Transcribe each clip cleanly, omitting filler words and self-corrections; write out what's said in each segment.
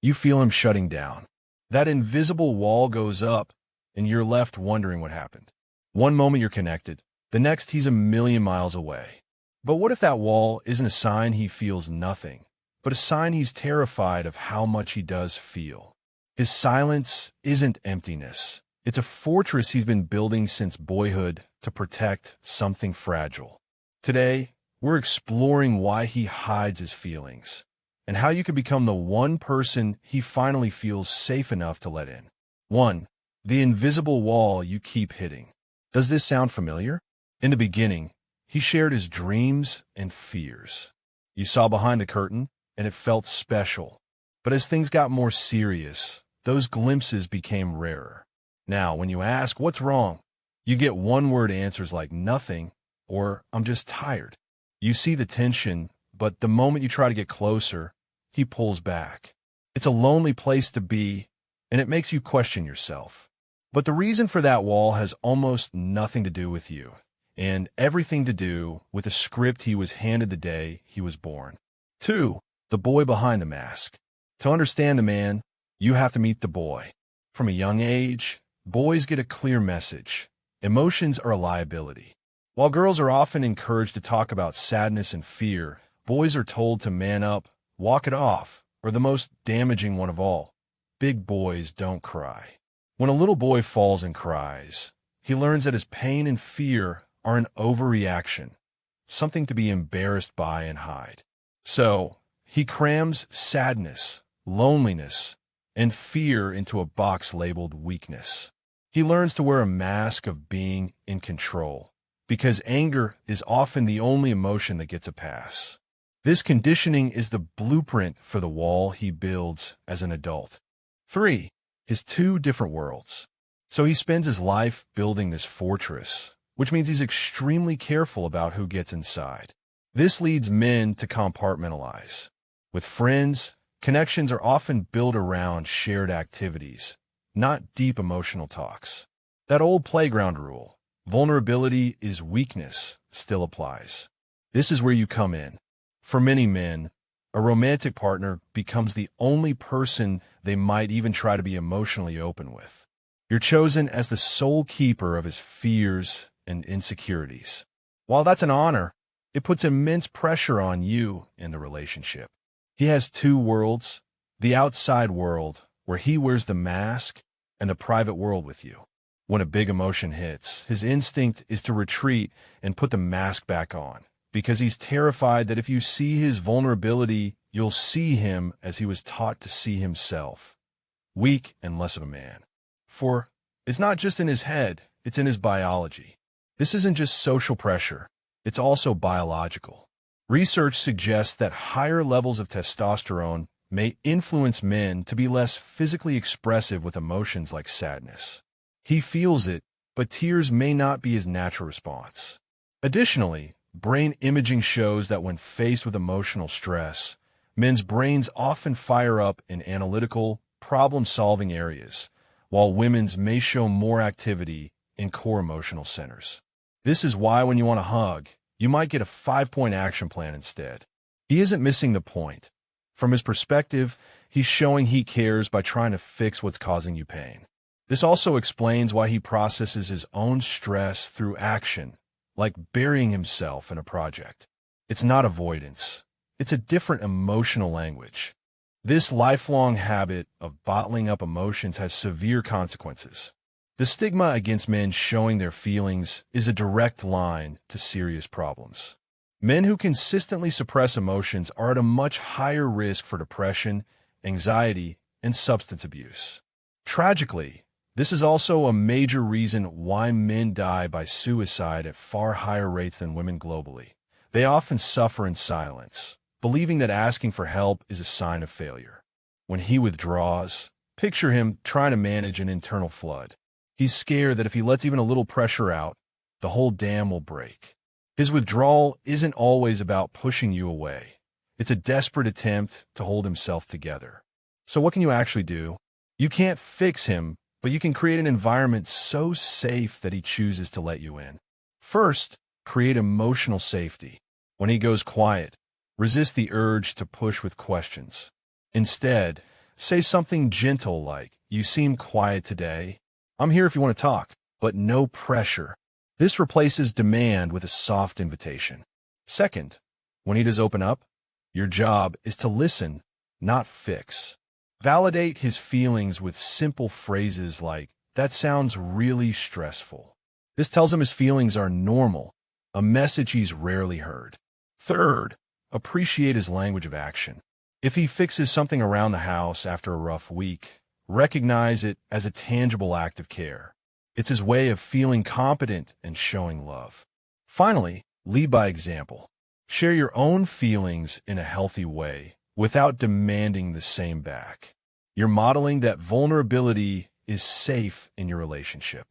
You feel him shutting down. That invisible wall goes up, and you're left wondering what happened. One moment you're connected, the next he's a million miles away. But what if that wall isn't a sign he feels nothing, but a sign he's terrified of how much he does feel? His silence isn't emptiness. It's a fortress he's been building since boyhood to protect something fragile. Today, we're exploring why he hides his feelings, and how you can become the one person he finally feels safe enough to let in. 1. The invisible wall you keep hitting. Does this sound familiar? In the beginning, he shared his dreams and fears. You saw behind the curtain, and it felt special. But as things got more serious, those glimpses became rarer. Now, when you ask, "What's wrong?" you get one-word answers like "nothing" or "I'm just tired." You see the tension, but the moment you try to get closer, he pulls back. It's a lonely place to be, and it makes you question yourself. But the reason for that wall has almost nothing to do with you, and everything to do with the script he was handed the day he was born. 2. The boy behind the mask. To understand the man, you have to meet the boy. From a young age, boys get a clear message. Emotions are a liability. While girls are often encouraged to talk about sadness and fear, boys are told to man up, walk it off, or the most damaging one of all, big boys don't cry. When a little boy falls and cries, he learns that his pain and fear are an overreaction, something to be embarrassed by and hide. So, he crams sadness, loneliness, and fear into a box labeled weakness. He learns to wear a mask of being in control, because anger is often the only emotion that gets a pass. This conditioning is the blueprint for the wall he builds as an adult. 3. His two different worlds. So he spends his life building this fortress, which means he's extremely careful about who gets inside. This leads men to compartmentalize. With friends, connections are often built around shared activities, not deep emotional talks. That old playground rule, vulnerability is weakness, still applies. This is where you come in. For many men, a romantic partner becomes the only person they might even try to be emotionally open with. You're chosen as the sole keeper of his fears and insecurities. While that's an honor, it puts immense pressure on you in the relationship. He has two worlds, the outside world, where he wears the mask, and the private world with you. When a big emotion hits, his instinct is to retreat and put the mask back on, because he's terrified that if you see his vulnerability, you'll see him as he was taught to see himself, weak and less of a man. For it's not just in his head, it's in his biology. This isn't just social pressure, it's also biological. Research suggests that higher levels of testosterone may influence men to be less physically expressive with emotions like sadness. He feels it, but tears may not be his natural response. Additionally, brain imaging shows that when faced with emotional stress, men's brains often fire up in analytical, problem-solving areas, while women's may show more activity in core emotional centers. This is why when you want a hug, you might get a 5-point action plan instead. He isn't missing the point. From his perspective, he's showing he cares by trying to fix what's causing you pain. This also explains why he processes his own stress through action, like burying himself in a project. It's not avoidance. It's a different emotional language. This lifelong habit of bottling up emotions has severe consequences. The stigma against men showing their feelings is a direct line to serious problems. Men who consistently suppress emotions are at a much higher risk for depression, anxiety, and substance abuse. Tragically, this is also a major reason why men die by suicide at far higher rates than women globally. They often suffer in silence, believing that asking for help is a sign of failure. When he withdraws, picture him trying to manage an internal flood. He's scared that if he lets even a little pressure out, the whole dam will break. His withdrawal isn't always about pushing you away. It's a desperate attempt to hold himself together. So what can you actually do? You can't fix him, but you can create an environment so safe that he chooses to let you in. First, create emotional safety. When he goes quiet, resist the urge to push with questions. Instead, Say something gentle like, "You seem quiet today. I'm here if you want to talk," but no pressure. This replaces demand with a soft invitation. Second, when he does open up, your job is to listen, not fix. Validate his feelings with simple phrases like, "That sounds really stressful." This tells him his feelings are normal, a message he's rarely heard. Third, appreciate his language of action. If he fixes something around the house after a rough week, recognize it as a tangible act of care. It's his way of feeling competent and showing love. Finally, lead by example. Share your own feelings in a healthy way without demanding the same back. You're modeling that vulnerability is safe in your relationship.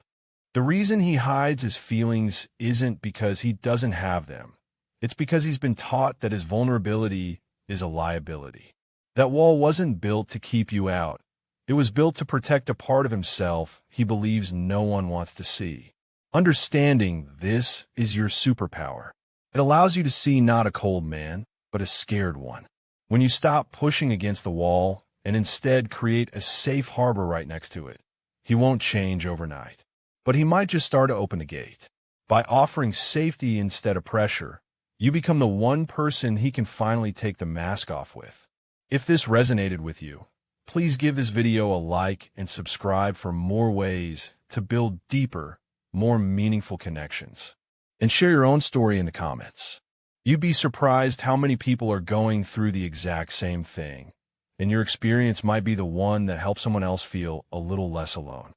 The reason he hides his feelings isn't because he doesn't have them. It's because he's been taught that his vulnerability is a liability. That wall wasn't built to keep you out. It was built to protect a part of himself he believes no one wants to see. Understanding this is your superpower. It allows you to see not a cold man, but a scared one. When you stop pushing against the wall and instead create a safe harbor right next to it, he won't change overnight. But he might just start to open the gate. By offering safety instead of pressure, you become the one person he can finally take the mask off with. If this resonated with you, please give this video a like and subscribe for more ways to build deeper, more meaningful connections. And share your own story in the comments. You'd be surprised how many people are going through the exact same thing, and your experience might be the one that helps someone else feel a little less alone.